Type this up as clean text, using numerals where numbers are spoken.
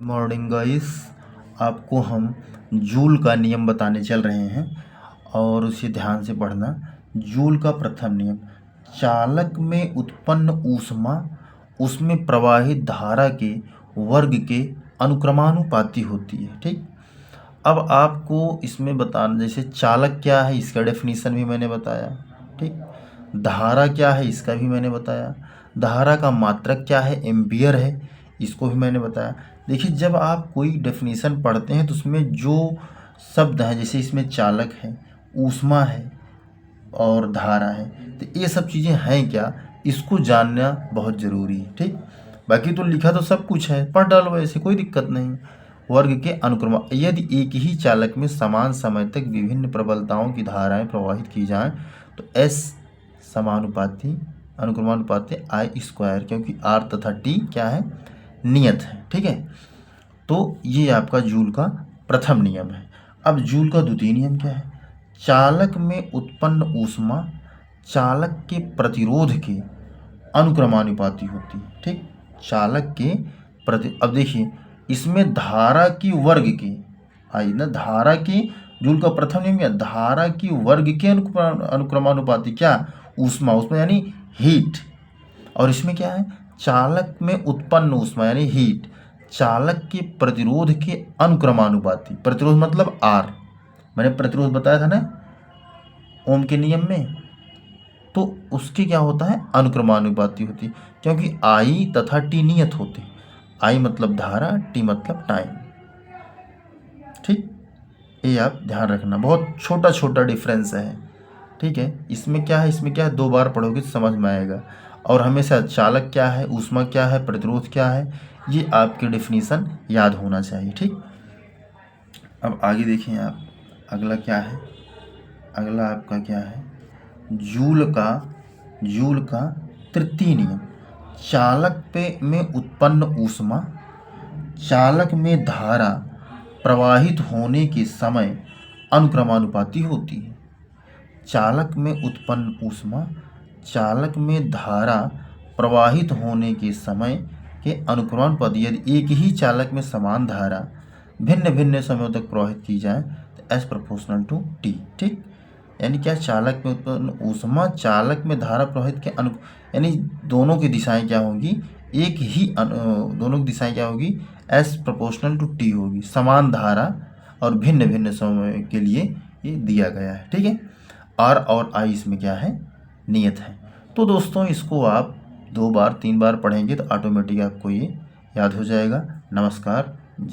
Morning guys, आपको हम joule का नियम बताने चल रहे हैं और उसे ध्यान से पढ़ना। जूल का प्रथम नियम, चालक में उत्पन्न ऊष्मा उसमें प्रवाहित धारा के वर्ग के अनुक्रमानुपाती होती है। ठीक, अब आपको इसमें बताना, जैसे चालक क्या है इसका डेफिनेशन भी मैंने बताया। ठीक, धारा क्या है इसका भी मैंने बताया। धारा का मात्रक क्या है, एम्पियर है, इसको भी मैंने बताया। देखिए, जब आप कोई डेफिनेशन पढ़ते हैं तो उसमें जो शब्द हैं, जैसे इसमें चालक है, ऊष्मा है और धारा है, तो ये सब चीज़ें हैं क्या, इसको जानना बहुत ज़रूरी है। ठीक, बाकी तो लिखा तो सब कुछ है, पढ़ डालो, ऐसे कोई दिक्कत नहीं। वर्ग के अनुक्रम, यदि एक ही चालक में समान समय तक विभिन्न प्रबलताओं की धाराएं प्रवाहित की जाएं तो एस समानुपाती अनुक्रमानुपाती आई स्क्वायर, क्योंकि आर तथा टी क्या है, नियत है। ठीक है, तो ये आपका जूल का प्रथम नियम है। अब जूल का द्वितीय नियम क्या है, चालक में उत्पन्न ऊष्मा चालक के प्रतिरोध के अनुक्रमानुपाती होती है। ठीक, चालक के प्रति, अब देखिए इसमें धारा की वर्ग के आई ना, धारा की, जूल का प्रथम नियम क्या, धारा की वर्ग के अनुक्रमानुपाती क्या, ऊष्मा, उसमें यानी हीट। और इसमें क्या है, चालक में उत्पन्न ऊष्मा यानी हीट चालक के प्रतिरोध के अनुक्रमानुपाती, प्रतिरोध मतलब आर, मैंने प्रतिरोध बताया था ना ओम के नियम में, तो उसके क्या होता है, अनुक्रमानुपाती होती, क्योंकि आई तथा टी नियत होते हैं। आई मतलब धारा, टी मतलब टाइम। ठीक, ये आप ध्यान रखना, बहुत छोटा छोटा डिफरेंस है। ठीक है, इसमें क्या है, इसमें क्या है, दो बार पढ़ोगे तो समझ में आएगा। और हमेशा चालक क्या है, ऊष्मा क्या है, प्रतिरोध क्या है, ये आपके डेफिनेशन याद होना चाहिए। ठीक, अब आगे देखें आप, अगला क्या है, अगला आपका क्या है, जूल का तृतीय नियम, चालक में उत्पन्न ऊष्मा चालक में धारा प्रवाहित होने के समय अनुक्रमानुपाती होती है। चालक में उत्पन्न ऊष्मा चालक में धारा प्रवाहित होने के समय के अनुक्रमानुपाती, यदि एक ही चालक में समान धारा भिन्न भिन्न समयों तक प्रवाहित की जाए तो एस प्रोपोर्शनल टू टी। ठीक, यानी क्या, चालक में उत्पन्न ऊष्मा चालक में धारा प्रवाहित के यानी दोनों की दिशाएं क्या होंगी, एक ही दोनों की दिशाएं क्या होगी, एस प्रोपोर्शनल टू टी होगी, समान धारा और भिन्न भिन्न समय के लिए ये दिया गया है। ठीक है, आर और आई इसमें क्या है, नियत है। तो दोस्तों, इसको आप 2 बार 3 बार पढ़ेंगे तो ऑटोमेटिक आपको ये याद हो जाएगा। नमस्कार।